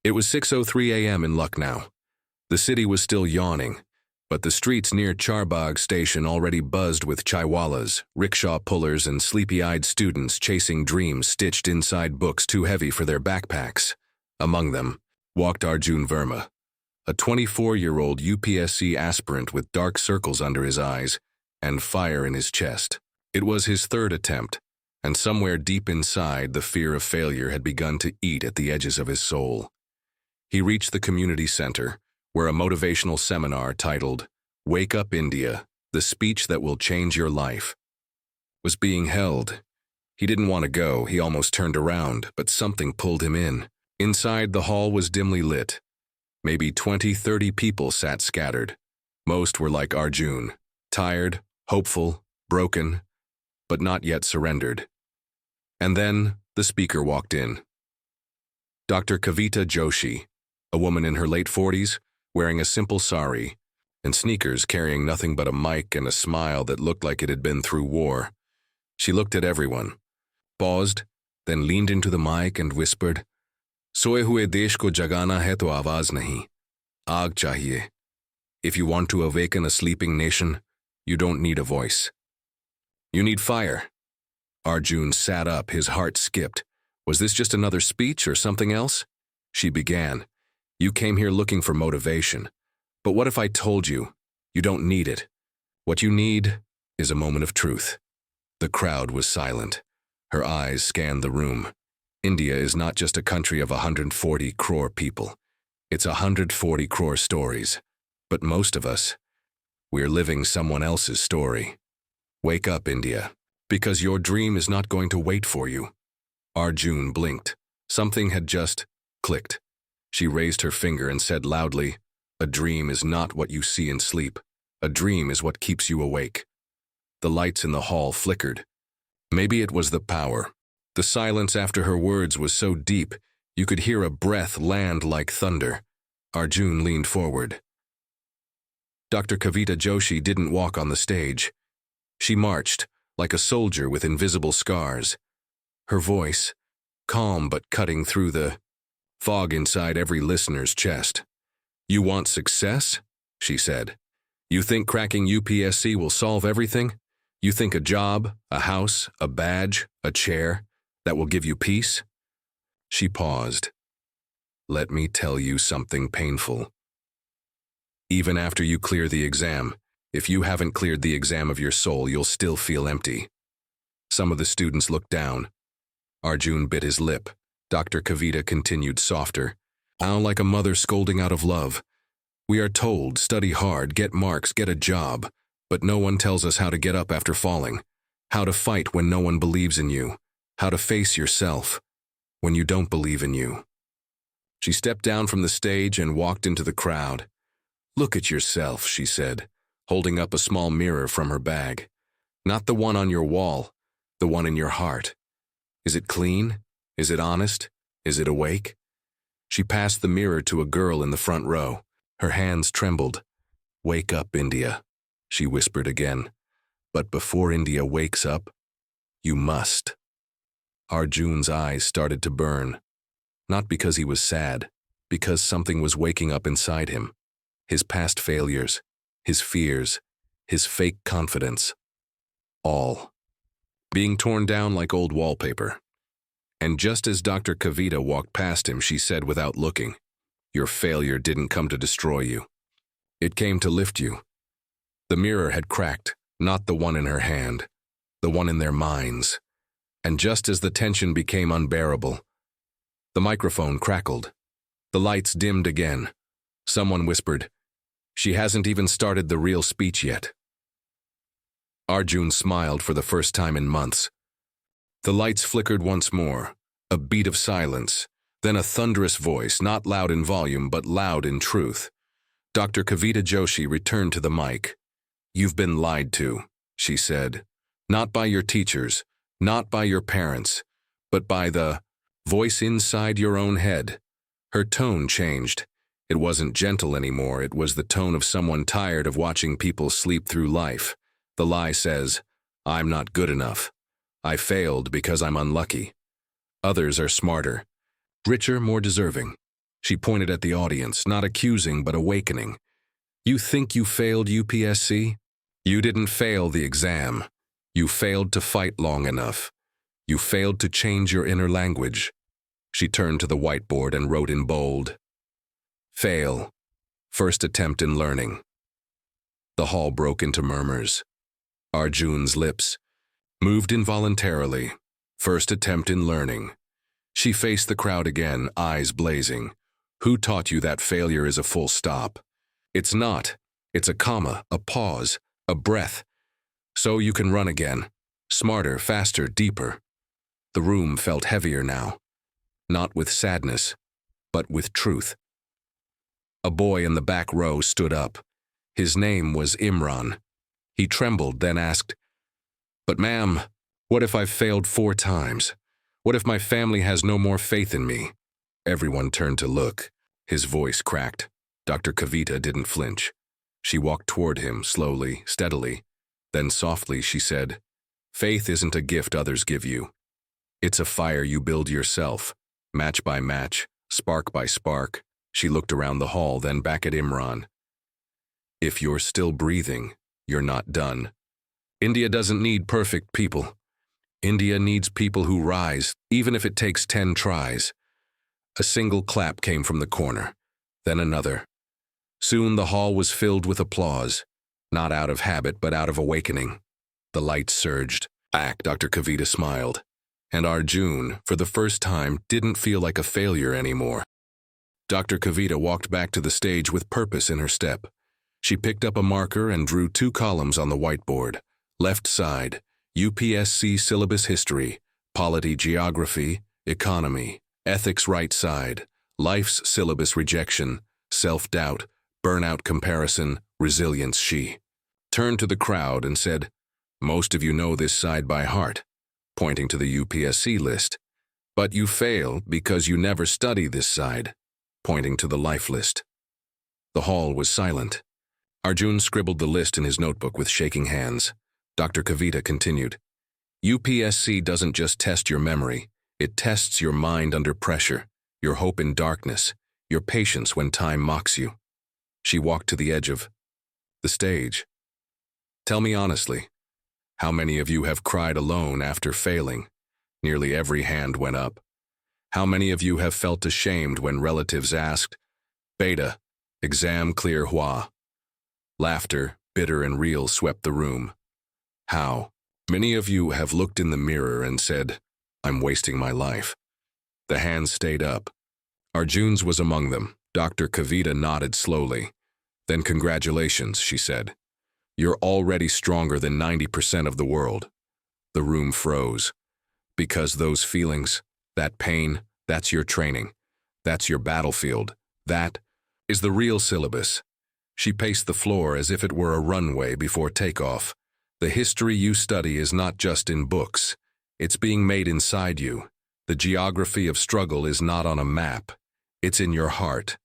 It was 6:03 a.m. in Lucknow. The city was still yawning, but the streets near Charbagh station already buzzed with chaiwalas, rickshaw pullers, and sleepy-eyed students chasing dreams stitched inside books too heavy for their backpacks. Among them walked Arjun Verma, a 24-year-old UPSC aspirant with dark circles under his eyes and fire in his chest. It was his third attempt, and somewhere deep inside, the fear of failure had begun to eat at the edges of his soul. He reached the community center, where a motivational seminar titled, "Wake Up India, the Speech That Will Change Your Life," was being held. He didn't want to go. He almost turned around, but something pulled him in. Inside, the hall was dimly lit. Maybe 20-30 people sat scattered. Most were like Arjun, tired, hopeful, broken, but not yet surrendered. And then the speaker walked in. Dr. Kavita Joshi, a woman in her late 40s, wearing a simple sari and sneakers, carrying nothing but a mic and a smile that looked like it had been through war. She looked at everyone, paused, then leaned into the mic and whispered, "Soye hue desh ko jagana hai to awaaz nahi, aag chahiye. If you want to awaken a sleeping nation, you don't need a voice. You need fire." Arjun sat up, his heart skipped. Was this just another speech or something else? She began, "You came here looking for motivation. But what if I told you, you don't need it? What you need is a moment of truth." The crowd was silent. Her eyes scanned the room. India is not just a country of 140 crore people. It's 140 crore stories. But most of us, we're living someone else's story. Wake up, India, because your dream is not going to wait for you. Arjun blinked. Something had just clicked. She raised her finger and said loudly, "A dream is not what you see in sleep. A dream is what keeps you awake." The lights in the hall flickered. Maybe it was the power. The silence after her words was so deep, you could hear a breath land like thunder. Arjun leaned forward. Dr. Kavita Joshi didn't walk on the stage. She marched, like a soldier with invisible scars. Her voice, calm but cutting through the fog inside every listener's chest. "You want success?" she said. "You think cracking UPSC will solve everything? You think a job, a house, a badge, a chair, that will give you peace?" She paused. "Let me tell you something painful. Even after you clear the exam, if you haven't cleared the exam of your soul, you'll still feel empty." Some of the students looked down. Arjun bit his lip. Dr. Kavita continued softer, now like a mother scolding out of love. "We are told, study hard, get marks, get a job, but no one tells us how to get up after falling, how to fight when no one believes in you, how to face yourself when you don't believe in you." She stepped down from the stage and walked into the crowd. "Look at yourself," she said, holding up a small mirror from her bag. "Not the one on your wall, the one in your heart. Is it clean? Is it honest? Is it awake?" She passed the mirror to a girl in the front row. Her hands trembled. "Wake up, India," she whispered again. "But before India wakes up, you must." Arjun's eyes started to burn. Not because he was sad, because something was waking up inside him. His past failures, his fears, his fake confidence. All being torn down like old wallpaper. And just as Dr. Kavita walked past him, she said without looking, "Your failure didn't come to destroy you. It came to lift you." The mirror had cracked, not the one in her hand, the one in their minds. And just as the tension became unbearable, the microphone crackled. The lights dimmed again. Someone whispered, "She hasn't even started the real speech yet." Arjun smiled for the first time in months. The lights flickered once more, a beat of silence, then a thunderous voice, not loud in volume but loud in truth. Dr. Kavita Joshi returned to the mic. "You've been lied to," she said. "Not by your teachers, not by your parents, but by the voice inside your own head." Her tone changed. It wasn't gentle anymore. It was the tone of someone tired of watching people sleep through life. The lie says, "I'm not good enough. I failed because I'm unlucky. Others are smarter, richer, more deserving. She pointed at the audience, not accusing but awakening. You think you failed UPSC? You didn't fail the exam. You failed to fight long enough. You failed to change your inner language. She turned to the whiteboard and wrote in bold, "Fail. First attempt in learning." The hall broke into murmurs. Arjun's lips moved involuntarily. First attempt in learning. She faced the crowd again, eyes blazing. Who taught you that failure is a full stop? It's not. It's a comma, a pause, a breath. So you can run again. Smarter, faster, deeper. The room felt heavier now. Not with sadness, but with truth. A boy in the back row stood up. His name was Imran. He trembled, then asked, "But ma'am, what if I've failed 4 times? What if my family has no more faith in me?" Everyone turned to look. His voice cracked. Dr. Kavita didn't flinch. She walked toward him, slowly, steadily. Then softly she said, "Faith isn't a gift others give you. It's a fire you build yourself, match by match, spark by spark." She looked around the hall, then back at Imran. "If you're still breathing, you're not done. India doesn't need perfect people. India needs people who rise, even if it takes 10 tries." A single clap came from the corner, then another. Soon the hall was filled with applause, not out of habit but out of awakening. The lights surged. Dr. Kavita smiled. And Arjun, for the first time, didn't feel like a failure anymore. Dr. Kavita walked back to the stage with purpose in her step. She picked up a marker and drew 2 columns on the whiteboard. Left side, UPSC syllabus history, polity geography, economy, ethics right side, life's syllabus rejection, self-doubt, burnout comparison, resilience. She turned to the crowd and said, "Most of you know this side by heart," pointing to the UPSC list. "But you fail because you never study this side," pointing to the life list. The hall was silent. Arjun scribbled the list in his notebook with shaking hands. Dr. Kavita continued, "UPSC doesn't just test your memory, it tests your mind under pressure, your hope in darkness, your patience when time mocks you." She walked to the edge of the stage. "Tell me honestly, how many of you have cried alone after failing?" Nearly every hand went up. "How many of you have felt ashamed when relatives asked, 'Beta, exam clear hua?'" Laughter, bitter and real, swept the room. "How many of you have looked in the mirror and said, 'I'm wasting my life'?" The hands stayed up. Arjun's was among them. Dr. Kavita nodded slowly. "Then congratulations," she said. "You're already stronger than 90% of the world." The room froze. Because those feelings, that pain, that's your training. That's your battlefield. That is the real syllabus. She paced the floor as if it were a runway before takeoff. The history you study is not just in books. It's being made inside you. The geography of struggle is not on a map. It's in your heart.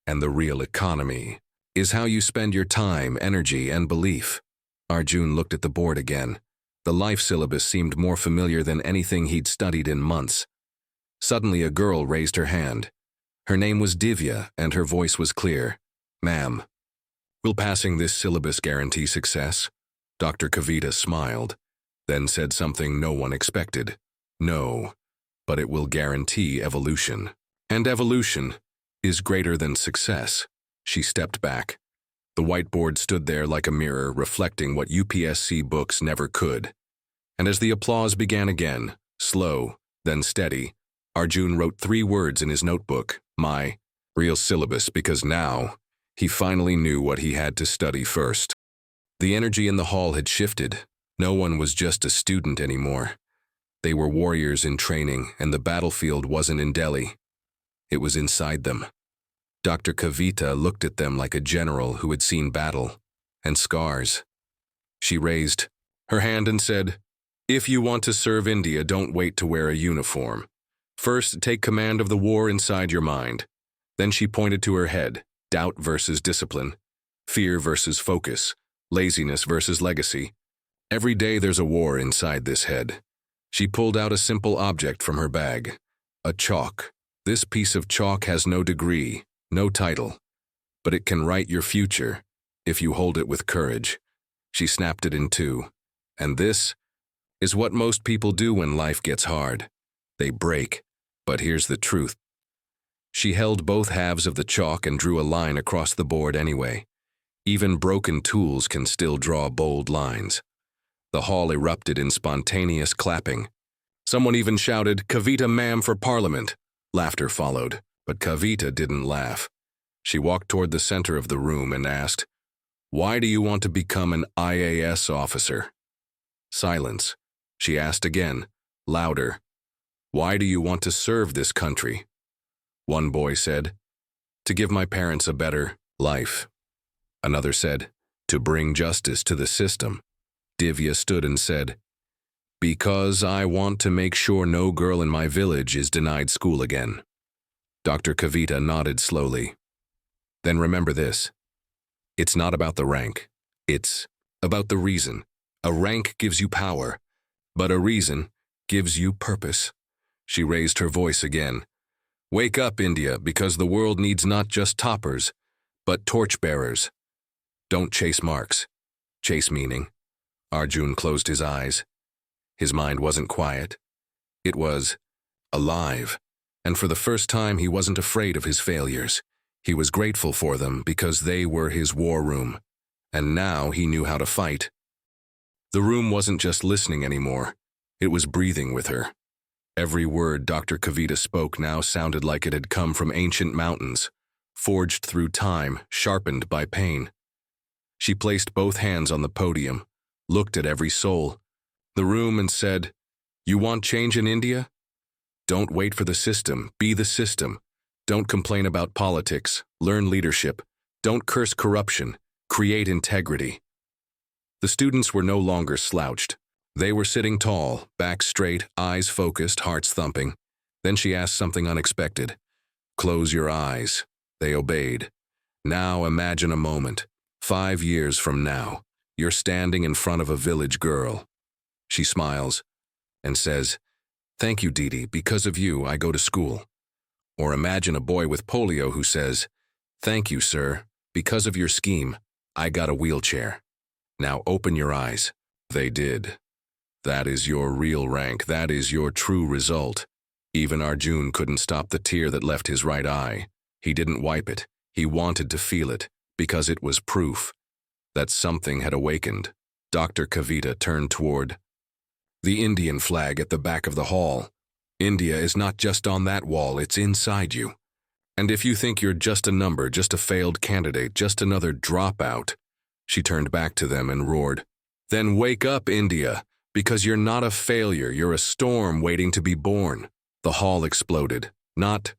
And the real economy is how you spend your time, energy, and belief. Arjun looked at the board again. The life syllabus seemed more familiar than anything he'd studied in months. Suddenly a girl raised her hand. Her name was Divya, and her voice was clear. "Ma'am, will passing this syllabus guarantee success?" Dr. Kavita smiled, then said something no one expected. "No, but it will guarantee evolution. And evolution is greater than success." She stepped back. The whiteboard stood there like a mirror, reflecting what UPSC books never could. And as the applause began again, slow, then steady, Arjun wrote 3 words in his notebook: "My real syllabus," because now he finally knew what he had to study first. The energy in the hall had shifted. No one was just a student anymore. They were warriors in training, and the battlefield wasn't in Delhi. It was inside them. Dr. Kavita looked at them like a general who had seen battle and scars. She raised her hand and said, "If you want to serve India, don't wait to wear a uniform. First, take command of the war inside your mind." Then she pointed to her head: doubt versus discipline, fear versus focus, laziness versus legacy. Every day there's a war inside this head. She pulled out a simple object from her bag: a chalk. This piece of chalk has no degree, no title, but it can write your future if you hold it with courage. She snapped it in two. And this is what most people do when life gets hard. They break. But here's the truth. She held both halves of the chalk and drew a line across the board anyway. Even broken tools can still draw bold lines. The hall erupted in spontaneous clapping. Someone even shouted, "Kavita ma'am for Parliament." Laughter followed, but Kavita didn't laugh. She walked toward the center of the room and asked, "Why do you want to become an IAS officer?" Silence. She asked again, louder, "Why do you want to serve this country?" One boy said, "To give my parents a better life." Another said, "To bring justice to the system." Divya stood and said, "Because I want to make sure no girl in my village is denied school again." Dr. Kavita nodded slowly. "Then remember this. It's not about the rank. It's about the reason. A rank gives you power, but a reason gives you purpose." She raised her voice again. "Wake up, India, because the world needs not just toppers, but torchbearers. Don't chase marks. Chase meaning." Arjun closed his eyes. His mind wasn't quiet. It was alive. And for the first time, he wasn't afraid of his failures. He was grateful for them because they were his war room. And now he knew how to fight. The room wasn't just listening anymore. It was breathing with her. Every word Dr. Kavita spoke now sounded like it had come from ancient mountains, forged through time, sharpened by pain. She placed both hands on the podium, looked at every soul, the room, and said, "You want change in India? Don't wait for the system, be the system. Don't complain about politics, learn leadership. Don't curse corruption, create integrity." The students were no longer slouched. They were sitting tall, backs straight, eyes focused, hearts thumping. Then she asked something unexpected. "Close your eyes." They obeyed. "Now imagine a moment. 5 years from now, you're standing in front of a village girl. She smiles and says, 'Thank you, Didi, because of you, I go to school.' Or imagine a boy with polio who says, 'Thank you, sir, because of your scheme, I got a wheelchair.' Now open your eyes." They did. That is your real rank. That is your true result. Even Arjun couldn't stop the tear that left his right eye. He didn't wipe it. He wanted to feel it, because it was proof that something had awakened. Dr. Kavita turned toward the Indian flag at the back of the hall. "India is not just on that wall, it's inside you. And if you think you're just a number, just a failed candidate, just another dropout," she turned back to them and roared, "then wake up, India, because you're not a failure, you're a storm waiting to be born." The hall exploded, not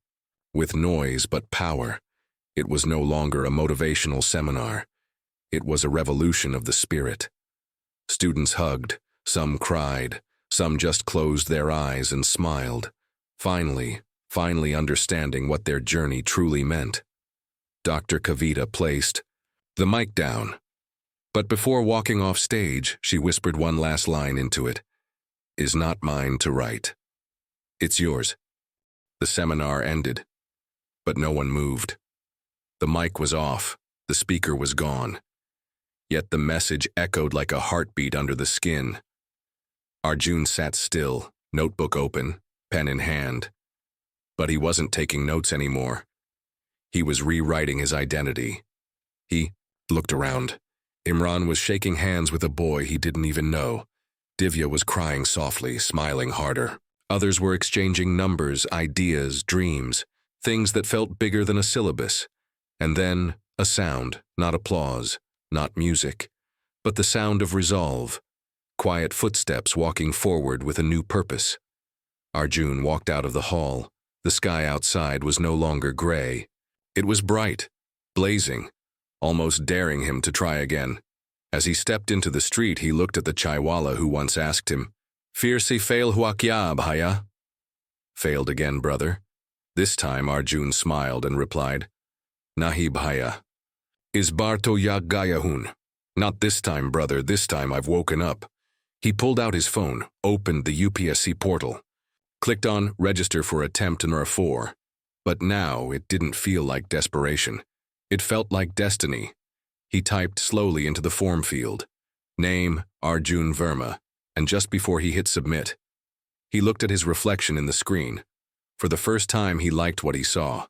with noise but power. It was no longer a motivational seminar. It was a revolution of the spirit. Students hugged, some cried, some just closed their eyes and smiled, finally understanding what their journey truly meant. Dr. Kavita placed the mic down. But before walking off stage, she whispered one last line into it. "Is not mine to write. It's yours." The seminar ended, but no one moved. The mic was off, the speaker was gone. Yet the message echoed like a heartbeat under the skin. Arjun sat still, notebook open, pen in hand. But he wasn't taking notes anymore. He was rewriting his identity. He looked around. Imran was shaking hands with a boy he didn't even know. Divya was crying softly, smiling harder. Others were exchanging numbers, ideas, dreams, things that felt bigger than a syllabus. And then a sound, not applause, not music, but the sound of resolve. Quiet footsteps walking forward with a new purpose. Arjun walked out of the hall. The sky outside was no longer gray. It was bright, blazing, almost daring him to try again. As he stepped into the street, he looked at the chaiwala who once asked him, "Fir se fail hua kya, bhaiya?" "Failed again, brother." This time Arjun smiled and replied, "Nahi bhaiya. Is bar to yag gaya hun." "Not this time, brother, this time I've woken up." He pulled out his phone, opened the UPSC portal, clicked on Register for Attempt No. 4. But now it didn't feel like desperation. It felt like destiny. He typed slowly into the form field. Name, Arjun Verma, and just before he hit submit, he looked at his reflection in the screen. For the first time, he liked what he saw.